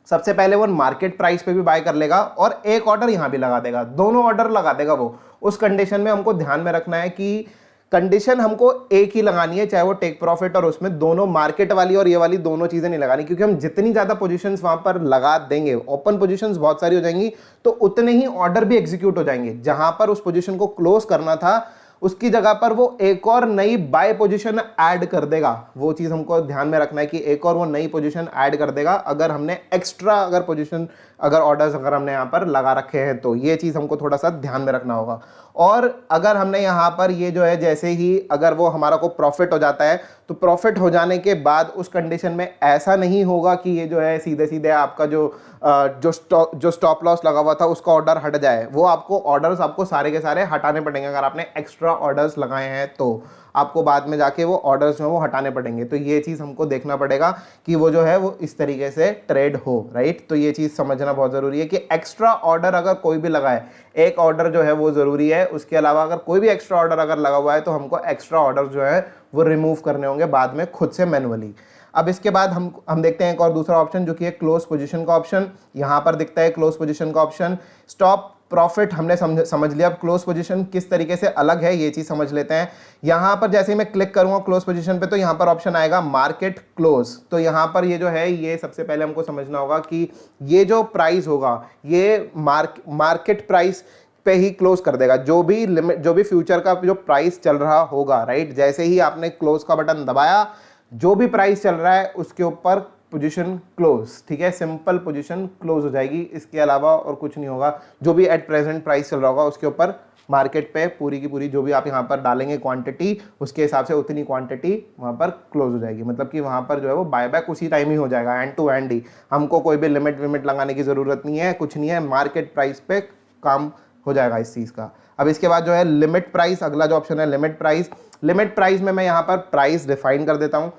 सबसे पहले वो मार्केट प्राइस पे भी बाय कर लेगा और एक ऑर्डर यहां भी लगा देगा, दोनों ऑर्डर लगा देगा वो। उस कंडीशन में हमको ध्यान में रखना है कि कंडीशन हमको एक ही लगानी है, चाहे वो टेक प्रॉफिट और उसमें दोनों मार्केट वाली और ये वाली दोनों चीजें नहीं लगानी, क्योंकि हम जितनी ज्यादा पोजीशंस वहां पर लगा देंगे, ओपन पोजीशंस बहुत सारी हो जाएंगी, तो उतने ही ऑर्डर भी एग्जीक्यूट हो जाएंगे। जहां पर उस पोजीशन को क्लोज करना था उसकी जगह पर वो एक और नई बाय पोजीशन ऐड कर देगा। वो चीज हमको ध्यान में रखना है कि एक और वो नई पोजीशन ऐड कर देगा अगर हमने एक्स्ट्रा अगर पोजीशन अगर ऑर्डर्स अगर हमने यहाँ पर लगा रखे हैं, तो ये चीज हमको थोड़ा सा ध्यान में रखना होगा। और अगर हमने यहाँ पर ये जो है जैसे ही अगर वो हमारा को प्रॉफिट हो जाता है, तो प्रॉफिट हो जाने के बाद उस कंडीशन में ऐसा नहीं होगा कि ये जो है सीधे सीधे आपका जो स्टॉप लॉस लगा हुआ था उसका ऑर्डर हट जाए। वो आपको ऑर्डर्स आपको सारे के सारे हटाने पड़ेंगे। अगर आपने एक्स्ट्रा ऑर्डर्स लगाए हैं तो आपको बाद में जाके वो ऑर्डर्स जो है वो हटाने पड़ेंगे। तो ये चीज़ हमको देखना पड़ेगा कि वो जो है वो इस तरीके से ट्रेड हो, राइट। तो ये चीज़ समझना बहुत ज़रूरी है कि एक्स्ट्रा ऑर्डर अगर कोई भी लगाए, एक ऑर्डर जो है वो ज़रूरी है, उसके अलावा अगर कोई भी एक्स्ट्रा ऑर्डर अगर लगा हुआ है तो हमको एक्स्ट्रा ऑर्डर जो है वो रिमूव करने होंगे बाद में खुद से मैनुअली। अब इसके बाद हम देखते हैं एक और दूसरा ऑप्शन जो कि है क्लोज पोजीशन का ऑप्शन। यहाँ पर दिखता है क्लोज पोजीशन का ऑप्शन। स्टॉप प्रॉफिट हमने समझ लिया। अब क्लोज पोजीशन किस तरीके से अलग है ये चीज समझ लेते हैं। यहाँ पर जैसे ही मैं क्लिक करूंगा क्लोज पोजीशन पे तो यहाँ पर ऑप्शन आएगा मार्केट क्लोज। तो यहाँ पर ये जो है ये सबसे पहले हमको समझना होगा कि ये जो प्राइस होगा ये मार्केट प्राइस पे ही क्लोज कर देगा। जो भी लिमिट जो भी फ्यूचर का जो प्राइस चल रहा होगा, राइट, जैसे ही आपने क्लोज का बटन दबाया जो भी प्राइस चल रहा है उसके ऊपर पोजीशन क्लोज, ठीक है, सिंपल पोजीशन क्लोज हो जाएगी। इसके अलावा और कुछ नहीं होगा। जो भी एट प्रेजेंट प्राइस चल रहा होगा उसके ऊपर मार्केट पे पूरी की पूरी जो भी आप यहाँ पर डालेंगे क्वांटिटी, उसके हिसाब से उतनी क्वांटिटी वहाँ पर क्लोज हो जाएगी। मतलब कि वहाँ पर जो है वो बायबैक उसी टाइम ही हो जाएगा, एंड टू एंड ही। हमको कोई भी लिमिट विमिट लगाने की ज़रूरत नहीं है, कुछ नहीं है, मार्केट प्राइस पे काम हो जाएगा इस चीज़ का। अब इसके बाद जो है लिमिट प्राइस, अगला जो ऑप्शन है लिमिट प्राइस। लिमिट प्राइस में मैं यहाँ पर प्राइस डिफाइन कर देता हूँ।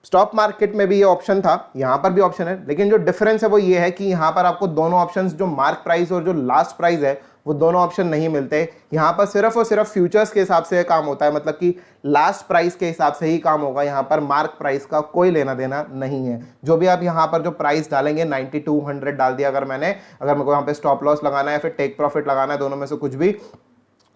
स्टॉक मार्केट में भी ये ऑप्शन था, यहाँ पर भी ऑप्शन है, लेकिन जो डिफरेंस है वो ये है कि यहाँ पर आपको दोनों ऑप्शंस जो मार्क प्राइस और जो लास्ट प्राइस है वो दोनों ऑप्शन नहीं मिलते। यहाँ पर सिर्फ और सिर्फ फ्यूचर्स के हिसाब से काम होता है, मतलब कि लास्ट प्राइस के हिसाब से ही काम होगा। यहाँ पर मार्क प्राइस का कोई लेना देना नहीं है। जो भी आप यहाँ पर जो प्राइस डालेंगे 9200 डाल दिया अगर मेरे को यहाँ पे स्टॉप लॉस लगाना है फिर टेक प्रॉफिट लगाना है, दोनों में से कुछ भी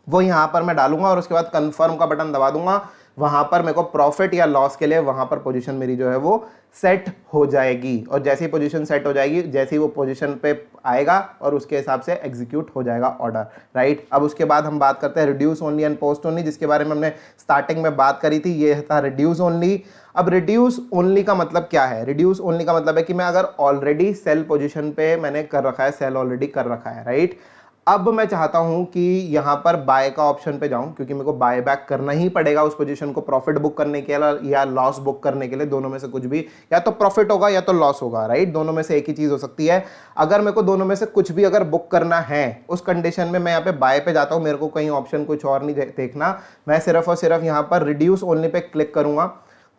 वो यहाँ पर मैं डालूंगा और उसके बाद कंफर्म का बटन दबा दूंगा। वहां पर मेरे को प्रॉफिट या लॉस के लिए वहां पर पोजीशन मेरी जो है वो सेट हो जाएगी। और जैसे ही पोजीशन सेट हो जाएगी, जैसे ही वो पोजीशन पे आएगा और उसके हिसाब से एग्जीक्यूट हो जाएगा ऑर्डर, राइट। अब उसके बाद हम बात करते हैं reduce only and post only, जिसके बारे में हमने स्टार्टिंग में बात करी थी। ये था रिड्यूस ओनली। अब रिड्यूस ओनली का मतलब क्या है? रिड्यूस ओनली का मतलब है कि मैं अगर ऑलरेडी सेल पोजीशन पे मैंने कर रखा है, सेल ऑलरेडी कर रखा है, राइट। अब मैं चाहता हूं कि यहां पर बाय का ऑप्शन पे जाऊं, क्योंकि मेरे को बाय बैक करना ही पड़ेगा उस पोजीशन को प्रॉफिट बुक करने के लिए या लॉस बुक करने के लिए, दोनों में से कुछ भी, या तो प्रॉफिट होगा या तो लॉस होगा, राइट। दोनों में से एक ही चीज हो सकती है। अगर मेरे को दोनों में से कुछ भी अगर बुक करना है, उस कंडीशन में मैं यहाँ पे बाय पे जाता हूं। मेरे को कहीं ऑप्शन कुछ और नहीं देखना, मैं सिर्फ और सिर्फ यहाँ पर रिड्यूस ओनली पे क्लिक करूंगा,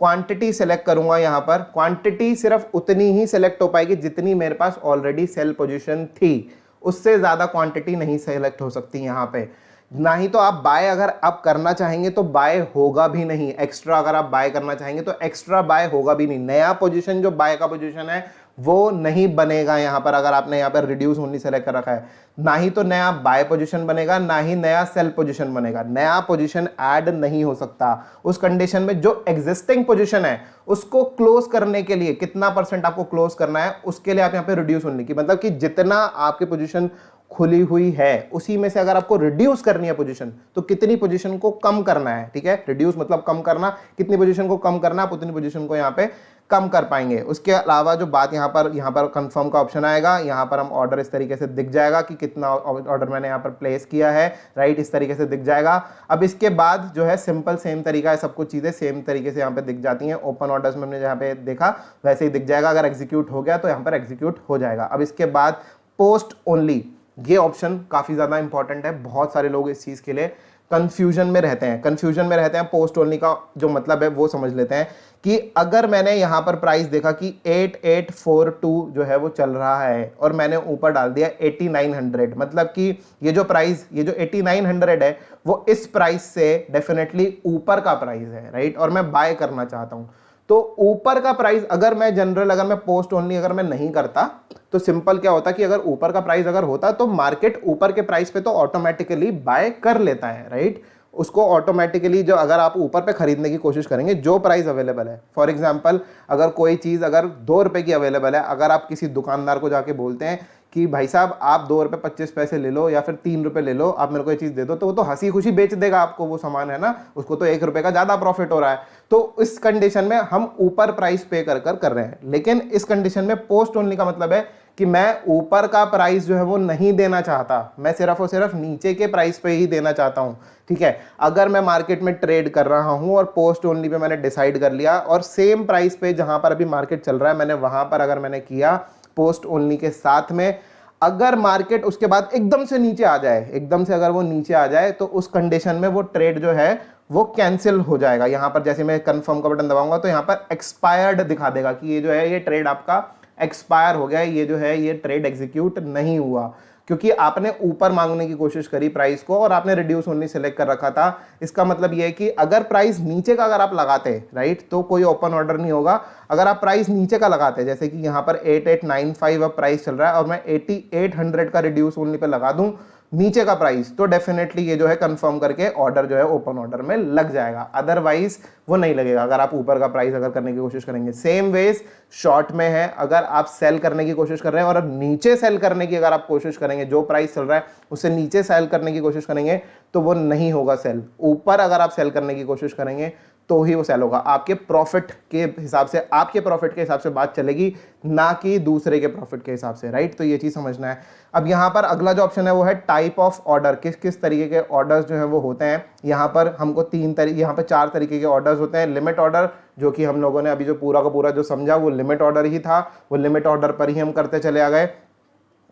क्वांटिटी सेलेक्ट करूंगा। यहां पर क्वांटिटी सिर्फ उतनी ही सेलेक्ट हो पाएगी जितनी मेरे पास ऑलरेडी सेल पोजीशन थी, उससे ज्यादा क्वांटिटी नहीं सेलेक्ट हो सकती यहां पे। ना ही तो आप बाय अगर आप करना चाहेंगे तो बाय होगा भी नहीं, एक्स्ट्रा अगर आप बाय करना चाहेंगे तो एक्स्ट्रा बाय होगा भी नहीं। नया पोजीशन जो बाय का पोजीशन है वो नहीं बनेगा यहां पर, अगर आपने यहां पर रिड्यूस ओनली सेलेक्ट कर रखा है। ना ही तो नया बाय पोजीशन बनेगा, ना ही नया सेल पोजीशन बनेगा। नया पोजीशन ऐड नहीं हो सकता। उस कंडीशन में जो एग्जिस्टिंग पोजीशन है उसको क्लोज करने के लिए कितना परसेंट आपको क्लोज करना है, उसके लिए आप यहां पे रिड्यूस ओनली की, मतलब कि जितना आपकी पोजीशन खुली हुई है उसी में से अगर आपको रिड्यूस करनी है पोजीशन, तो कितनी पोजीशन को कम करना है, ठीक है। रिड्यूस मतलब कम करना, कितनी पोजीशन को कम करना, आप उतनी पोजीशन को यहाँ पे कम कर पाएंगे। उसके अलावा जो बात यहाँ पर कंफर्म का ऑप्शन आएगा, यहाँ पर हम ऑर्डर इस तरीके से दिख जाएगा कि कितना ऑर्डर मैंने यहाँ पर प्लेस किया है, राइट, इस तरीके से दिख जाएगा। अब इसके बाद जो है सिंपल सेम तरीका है, सब कुछ चीजें सेम तरीके से यहाँ पे दिख जाती हैं। ओपन ऑर्डर्स में हमने यहाँ पे देखा वैसे ही दिख जाएगा। अगर एग्जीक्यूट हो गया तो यहाँ पर एग्जीक्यूट हो जाएगा। अब इसके बाद पोस्ट ओनली, ये ऑप्शन काफी ज्यादा इंपॉर्टेंट है। बहुत सारे लोग इस चीज के लिए कंफ्यूजन में रहते हैं। पोस्ट ओनली का जो मतलब है वो समझ लेते हैं कि अगर मैंने यहां पर प्राइस देखा कि 8842 जो है वो चल रहा है और मैंने ऊपर डाल दिया 8900, मतलब कि ये जो 8900 है वो इस प्राइस से डेफिनेटली ऊपर का प्राइस है, राइट, और मैं बाय करना चाहता हूं। तो ऊपर का प्राइस अगर मैं पोस्ट ओनली अगर मैं नहीं करता तो सिंपल क्या होता कि अगर ऊपर का प्राइस अगर होता तो मार्केट ऊपर के प्राइस पे तो ऑटोमेटिकली बाय कर लेता है, राइट। उसको ऑटोमेटिकली जो अगर आप ऊपर पे खरीदने की कोशिश करेंगे जो प्राइस अवेलेबल है, फॉर एग्जांपल अगर कोई चीज अगर 2 रुपए की अवेलेबल है, अगर आप किसी दुकानदार को जाके बोलते हैं कि भाई साहब आप 2 रुपए 25 पैसे ले लो या फिर 3 रुपए ले लो, आप मेरे को ये चीज दे दो, तो वो तो हंसी खुशी बेच देगा आपको वो सामान, है ना। उसको तो 1 रुपए का ज्यादा प्रॉफिट हो रहा है। तो इस कंडीशन में हम ऊपर प्राइस पे कर रहे हैं। लेकिन इस कंडीशन में पोस्ट ओनली का मतलब है कि मैं ऊपर का प्राइस जो है वो नहीं देना चाहता, मैं सिर्फ और सिर्फ नीचे के प्राइस पे ही देना चाहता हूं, ठीक है। अगर मैं मार्केट में ट्रेड कर रहा हूं और पोस्ट ओनली पे मैंने डिसाइड कर लिया और सेम प्राइस पे जहां पर अभी मार्केट चल रहा है मैंने वहां पर अगर मैंने किया पोस्ट ओनली के साथ में, अगर मार्केट उसके बाद एकदम से नीचे आ जाए, अगर वो नीचे आ जाए तो उस कंडीशन में वो ट्रेड जो है वो कैंसिल हो जाएगा। यहां पर जैसे मैं कंफर्म का बटन दबाऊंगा तो यहां पर एक्सपायर्ड दिखा देगा कि ये जो है ये ट्रेड आपका एक्सपायर हो गया, ये जो है ये ट्रेड एग्जीक्यूट नहीं हुआ, क्योंकि आपने ऊपर मांगने की कोशिश करी प्राइस को और आपने रिड्यूस ओनली सेलेक्ट कर रखा था। इसका मतलब ये है कि अगर प्राइस नीचे का अगर आप लगाते, राइट, तो कोई ओपन ऑर्डर नहीं होगा। अगर आप प्राइस नीचे का लगाते, जैसे कि यहाँ पर 8895 अब प्राइस चल रहा है और मैं 8800 का रिड्यूस ओनली पे लगा दूं नीचे का प्राइस, तो डेफिनेटली ये जो है कंफर्म करके ऑर्डर जो है ओपन ऑर्डर में लग जाएगा, अदरवाइज वो नहीं लगेगा अगर आप ऊपर का प्राइस अगर करने की कोशिश करेंगे। सेम वेज शॉर्ट में है, अगर आप सेल करने की कोशिश कर रहे हैं और नीचे सेल करने की अगर आप कोशिश करेंगे, जो प्राइस चल रहा है उससे नीचे सेल करने की कोशिश करेंगे तो वो नहीं होगा सेल। ऊपर अगर आप सेल करने की कोशिश करेंगे तो ही वो सेल होगा। आपके प्रॉफिट के हिसाब से बात चलेगी, ना कि दूसरे के प्रॉफिट के हिसाब से, राइट। तो ये चीज समझना है। अब यहाँ पर अगला जो ऑप्शन है वो है टाइप ऑफ ऑर्डर, किस तरीके के ऑर्डर्स जो है वो होते हैं। यहाँ पर हमको 4 तरीके के ऑर्डर्स होते हैं। लिमिट ऑर्डर, जो कि हम लोगों ने अभी जो पूरा का पूरा जो समझा वो लिमिट ऑर्डर ही था, वो लिमिट ऑर्डर पर ही हम करते चले आ गए।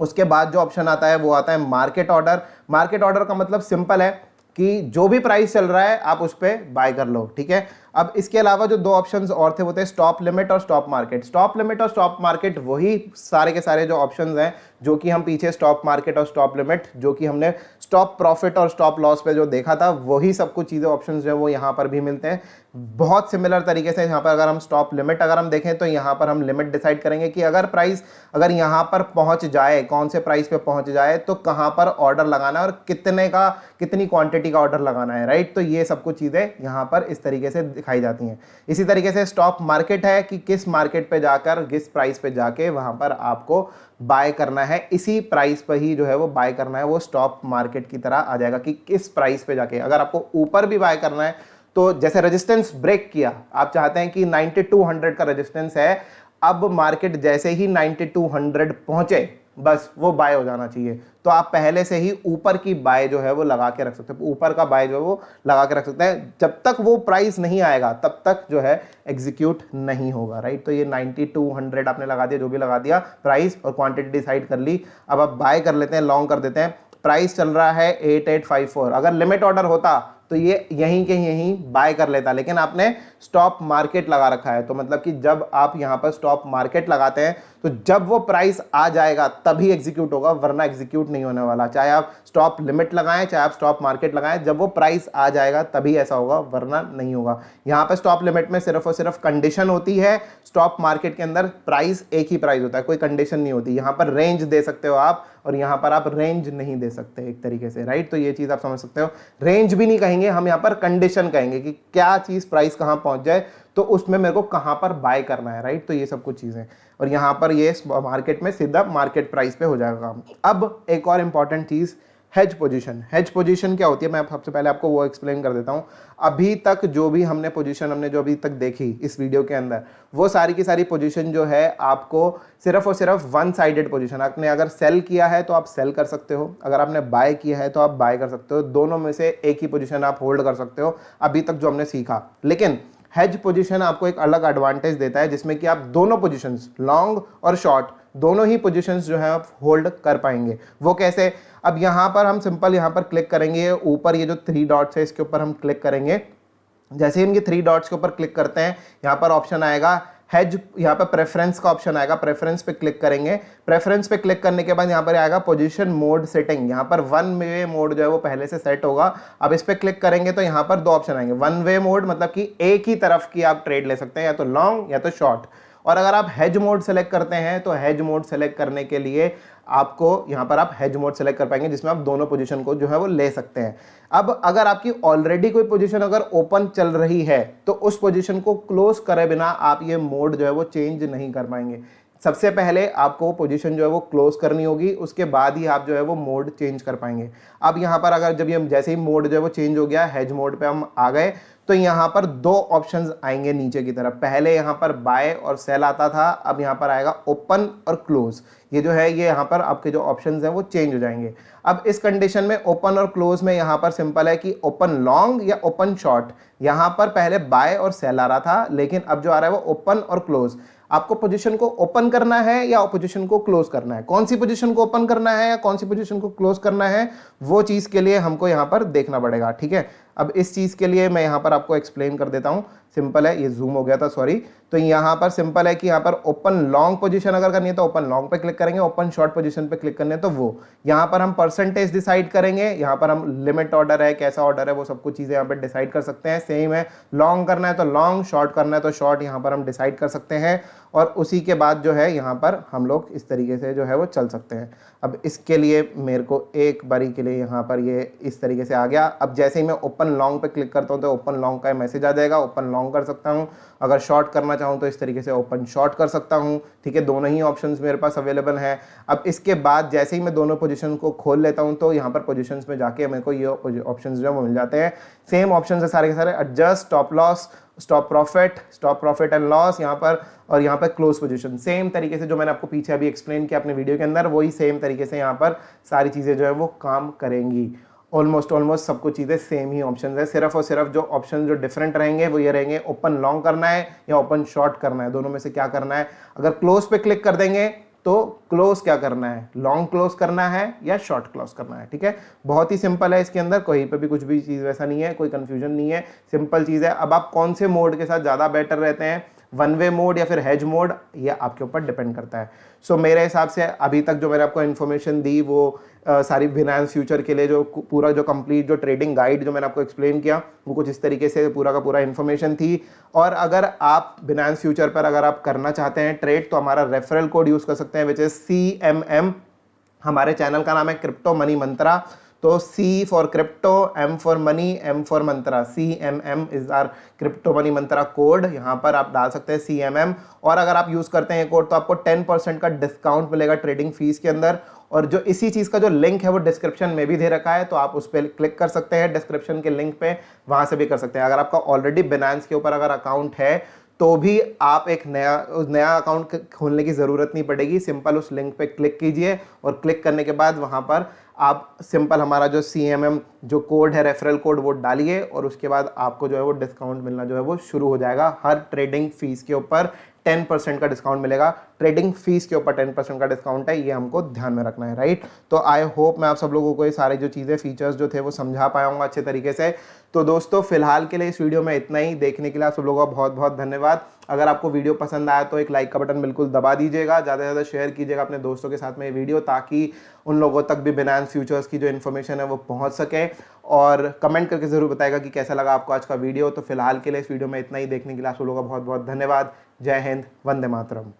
उसके बाद जो ऑप्शन आता है वो आता है मार्केट ऑर्डर। मार्केट ऑर्डर का मतलब सिंपल है कि जो भी प्राइस चल रहा है आप उस पर बाय कर लो, ठीक है। अब इसके अलावा जो दो ऑप्शंस और थे वो थे स्टॉप लिमिट और स्टॉप मार्केट। स्टॉप लिमिट और स्टॉप मार्केट वही सारे के सारे जो ऑप्शंस हैं जो कि हम पीछे स्टॉप मार्केट और स्टॉप लिमिट जो कि हमने स्टॉप प्रॉफिट और स्टॉप लॉस पे जो देखा था, वही सब कुछ चीज़ें ऑप्शंस जो है वो यहाँ पर भी मिलते हैं। बहुत सिमिलर तरीके से यहाँ पर अगर हम स्टॉप लिमिट अगर हम देखें तो यहाँ पर हम लिमिट डिसाइड करेंगे कि अगर प्राइस अगर यहाँ पर पहुँच जाए, कौन से प्राइस पे पहुँच जाए तो कहाँ पर ऑर्डर लगाना है और कितनी क्वांटिटी का ऑर्डर लगाना है, राइट। तो ये सब कुछ चीज़ें यहाँ पर इस तरीके से दिखाई जाती हैं। इसी तरीके से स्टॉप मार्केट है कि किस मार्केट पे जाकर किस प्राइस पे जाके वहाँ पर आपको बाय करना है, इसी प्राइस पर ही जो है वो बाय करना है। वो स्टॉप मार्केट की तरह आ जाएगा कि किस प्राइस पे जाके, अगर आपको ऊपर भी बाय करना है तो जैसे रेजिस्टेंस ब्रेक किया, आप चाहते हैं कि 9200 का रेजिस्टेंस है, अब मार्केट जैसे ही 9200 पहुंचे बस वो बाय हो जाना चाहिए, तो आप पहले से ही ऊपर की बाय जो है वो लगा के रख सकते हैं, ऊपर का बाय जो है वो लगा के रख सकते हैं। जब तक वो प्राइस नहीं आएगा तब तक जो है एग्जीक्यूट नहीं होगा, राइट। तो ये 9200 आपने लगा दिया, जो भी लगा दिया प्राइस और क्वांटिटी डिसाइड कर ली। अब आप बाय कर लेते हैं, लॉन्ग कर देते हैं। प्राइस चल रहा है 8854, अगर लिमिट ऑर्डर होता तो ये यहीं के यहीं बाय कर लेता, लेकिन आपने स्टॉप मार्केट लगा रखा है, तो मतलब कि जब आप यहां पर स्टॉप मार्केट लगाते हैं तो जब वो प्राइस आ जाएगा तभी एग्जीक्यूट होगा, वरना एग्जीक्यूट नहीं होने वाला। चाहे आप स्टॉप लिमिट लगाएं चाहे आप स्टॉप मार्केट लगाएं, जब वो प्राइस आ जाएगा तभी ऐसा होगा, वरना नहीं होगा। यहां पर स्टॉप लिमिट में सिर्फ और सिर्फ कंडीशन होती है, स्टॉप मार्केट के अंदर प्राइस एक ही प्राइस होता है, कोई कंडीशन नहीं होती। यहां पर रेंज दे सकते हो आप और यहां पर आप रेंज नहीं दे सकते एक तरीके से, राइट। तो ये चीज आप समझ सकते हो। रेंज भी नहीं कहेंगे हम, यहां पर कंडीशन कहेंगे कि क्या चीज प्राइस कहां पहुंच जाए तो उसमें मेरे को कहां पर बाय करना है, राइट। तो ये सब कुछ चीजें, और यहां पर ये मार्केट में सीधा मार्केट प्राइस पे हो जाएगा काम। अब एक और इंपॉर्टेंट चीज, हेज पोजीशन। हेज पोजीशन क्या होती है, मैं सबसे पहले आपको वो एक्सप्लेन कर देता हूं। अभी तक जो भी हमने पोजीशन हमने जो अभी तक देखी इस वीडियो के अंदर, वो सारी की सारी पोजीशन जो है आपको सिर्फ और सिर्फ वन साइडेड पोजीशन, आपने अगर सेल किया है तो आप सेल कर सकते हो, अगर आपने बाय किया है तो आप बाय कर सकते हो, दोनों में से एक ही पोजीशन आप होल्ड कर सकते हो अभी तक जो हमने सीखा। लेकिन हेज पोजीशन आपको एक अलग एडवांटेज देता है जिसमें कि आप दोनों पोजीशंस, लॉन्ग और शॉर्ट, दोनों ही पोजीशंस जो है आप होल्ड कर पाएंगे। वो कैसे? अब यहां पर हम सिंपल यहां पर क्लिक करेंगे, ऊपर ये जो 3 डॉट्स है इसके ऊपर हम क्लिक करेंगे। जैसे ही हम ये 3 डॉट्स के ऊपर क्लिक करते हैं, यहां पर ऑप्शन आएगा हेज, यहाँ पर प्रेफरेंस का ऑप्शन आएगा, प्रेफरेंस पे क्लिक करेंगे। प्रेफरेंस पे क्लिक करने के बाद यहाँ पर आएगा पोजीशन मोड सेटिंग, यहाँ पर वन वे मोड जो है वो पहले से सेट होगा। अब इस पे क्लिक करेंगे तो यहाँ पर दो ऑप्शन आएंगे। वन वे मोड मतलब कि एक ही तरफ की आप ट्रेड ले सकते हैं, या तो लॉन्ग या तो शॉर्ट। और अगर आप हेज मोड सेलेक्ट करते हैं तो हेज मोड सेलेक्ट करने के लिए आपको यहां पर आप हेज मोड सेलेक्ट कर पाएंगे जिसमें आप दोनों पोजीशन को जो है वो ले सकते हैं। अब अगर आपकी ऑलरेडी कोई पोजीशन अगर ओपन चल रही है तो उस पोजीशन को क्लोज करे बिना आप ये मोड जो है वो चेंज नहीं कर पाएंगे। सबसे पहले आपको पोजीशन जो है वो क्लोज करनी होगी, उसके बाद ही आप जो है वो मोड चेंज कर पाएंगे। अब यहाँ पर अगर जब ये जैसे ही मोड जो है वो चेंज हो गया, हेज मोड पे हम आ गए, तो यहाँ पर दो ऑप्शंस आएंगे नीचे की तरफ। पहले यहाँ पर बाय और सेल आता था, अब यहाँ पर आएगा ओपन और क्लोज। ये जो है ये यहाँ पर आपके जो ऑप्शंस हैं वो चेंज हो जाएंगे। अब इस कंडीशन में ओपन और क्लोज में यहाँ पर सिंपल है कि ओपन लॉन्ग या ओपन शॉर्ट। यहाँ पर पहले बाय और सेल आ रहा था, लेकिन अब जो आ रहा है वो ओपन और क्लोज। आपको पोजीशन को ओपन करना है या पोजीशन को क्लोज करना है, कौन सी पोजीशन को ओपन करना है या कौन सी पोजीशन को क्लोज करना है, वो चीज के लिए हमको यहाँ पर देखना पड़ेगा, ठीक है। अब इस चीज के लिए मैं यहाँ पर आपको एक्सप्लेन कर देता हूँ। सिंपल है, ये जूम हो गया था, सॉरी। तो यहाँ पर सिंपल है कि यहाँ पर ओपन लॉन्ग पोजीशन अगर करनी है तो ओपन लॉन्ग पे क्लिक करेंगे, ओपन शॉर्ट पोजीशन पे क्लिक करने तो वो। यहाँ पर हम परसेंटेज डिसाइड करेंगे, यहाँ पर हम लिमिट ऑर्डर है, कैसा ऑर्डर है, वो सब कुछ चीजें यहाँ पर डिसाइड कर सकते हैं। सेम है, लॉन्ग करना है तो लॉन्ग, शॉर्ट करना है तो शॉर्ट, यहाँ पर हम डिसाइड कर सकते हैं। और उसी के बाद जो है यहाँ पर हम लोग इस तरीके से जो है वो चल सकते हैं। अब इसके लिए मेरे को एक बारी के लिए यहाँ पर ये इस तरीके से आ गया। अब जैसे ही मैं ओपन लॉन्ग पे क्लिक करता हूँ तो ओपन लॉन्ग का मैसेज आ जाएगा, ओपन लॉन्ग कर सकता हूँ। अगर शॉर्ट करना चाहूँ तो इस तरीके से ओपन शॉर्ट कर सकता हूँ, ठीक है। दोनों ही ऑप्शंस मेरे पास अवेलेबल हैं। अब इसके बाद जैसे ही मैं दोनों पोजीशन को खोल लेता हूँ तो यहाँ पर पोजीशंस में जाके मेरे को ये ऑप्शंस जो है वो मिल जाते हैं। सेम ऑप्शंस है सारे के सारे, adjust, stop loss, stop profit and loss यहाँ पर, और यहाँ पर क्लोज पोजीशन। सेम तरीके से जो मैंने आपको पीछे अभी एक्सप्लेन किया अपने वीडियो के अंदर, वही सेम तरीके से यहाँ पर सारी चीज़ें जो है वो काम करेंगी। ऑलमोस्ट सब कुछ चीज़ें सेम ही ऑप्शन है। सिर्फ और सिर्फ जो ऑप्शन जो डिफरेंट रहेंगे वो ये रहेंगे, ओपन लॉन्ग करना है या ओपन शॉर्ट करना है, दोनों में से क्या करना है। अगर क्लोज पे क्लिक कर देंगे तो क्लोज क्या करना है, लॉन्ग क्लोज करना है या शॉर्ट क्लोज करना है। ठीक है, बहुत ही सिंपल है, इसके अंदर कहीं पे भी कुछ भी चीज़ वैसा नहीं है, कोई कंफ्यूजन नहीं है, सिंपल चीज़ है। अब आप कौन से मोड के साथ ज़्यादा बेटर रहते हैं, वन वे मोड या फिर हेज मोड, ये आपके ऊपर डिपेंड करता है। सो मेरे हिसाब से अभी तक जो मैंने आपको इन्फॉर्मेशन दी वो सारी बिनांस फ्यूचर के लिए जो पूरा जो कंप्लीट जो ट्रेडिंग गाइड जो मैंने आपको एक्सप्लेन किया वो कुछ इस तरीके से पूरा का पूरा इन्फॉर्मेशन थी। और अगर आप बिनांस फ्यूचर पर अगर आप करना चाहते हैं ट्रेड तो हमारा रेफरल कोड यूज़ कर सकते हैं विच इज़ CMM। हमारे चैनल का नाम है क्रिप्टो मनी मंत्रा। तो C for crypto, M for money, M for mantra, CMM is our crypto money mantra code. यहाँ पर आप डाल सकते हैं CMM, और अगर आप यूज़ करते हैं ये कोड तो आपको 10% का डिस्काउंट मिलेगा ट्रेडिंग फीस के अंदर। और जो इसी चीज़ का जो लिंक है वो डिस्क्रिप्शन में भी दे रखा है, तो आप उस पर क्लिक कर सकते हैं डिस्क्रिप्शन के लिंक पे, वहाँ से भी कर सकते हैं। अगर आपका ऑलरेडी बिनांस के ऊपर अगर अकाउंट है तो भी आप एक नया अकाउंट खोलने की ज़रूरत नहीं पड़ेगी, सिंपल उस लिंक पे क्लिक कीजिए और क्लिक करने के बाद वहाँ पर आप सिंपल हमारा जो CMM जो कोड है रेफरल कोड वो डालिए, और उसके बाद आपको जो है वो डिस्काउंट मिलना जो है वो शुरू हो जाएगा। हर ट्रेडिंग फीस के ऊपर 10% का डिस्काउंट मिलेगा, ट्रेडिंग फीस के ऊपर 10% का डिस्काउंट है, ये हमको ध्यान में रखना है, राइट। तो आई होप मैं आप सब लोगों को ये सारे जो चीज़ें फीचर्स जो थे वो समझा पाया हूँ अच्छे तरीके से। तो दोस्तों फिलहाल के लिए इस वीडियो में इतना ही, देखने के लिए आप सब लोगों का बहुत बहुत धन्यवाद। अगर आपको वीडियो पसंद आया तो एक लाइक का बटन बिल्कुल दबा दीजिएगा, ज़्यादा से ज़्यादा शेयर कीजिएगा अपने दोस्तों के साथ में ये वीडियो, ताकि उन लोगों तक भी बिनांस फ्यूचर्स की जो इन्फॉर्मेशन है वो पहुंच सके। और कमेंट करके ज़रूर बताएगा कि कैसा लगा आपको आज का वीडियो। तो फिलहाल के लिए इस वीडियो में इतना ही, देखने के लिए आप सब लोगों का बहुत बहुत धन्यवाद। जय हिंद, वंदे मातरम।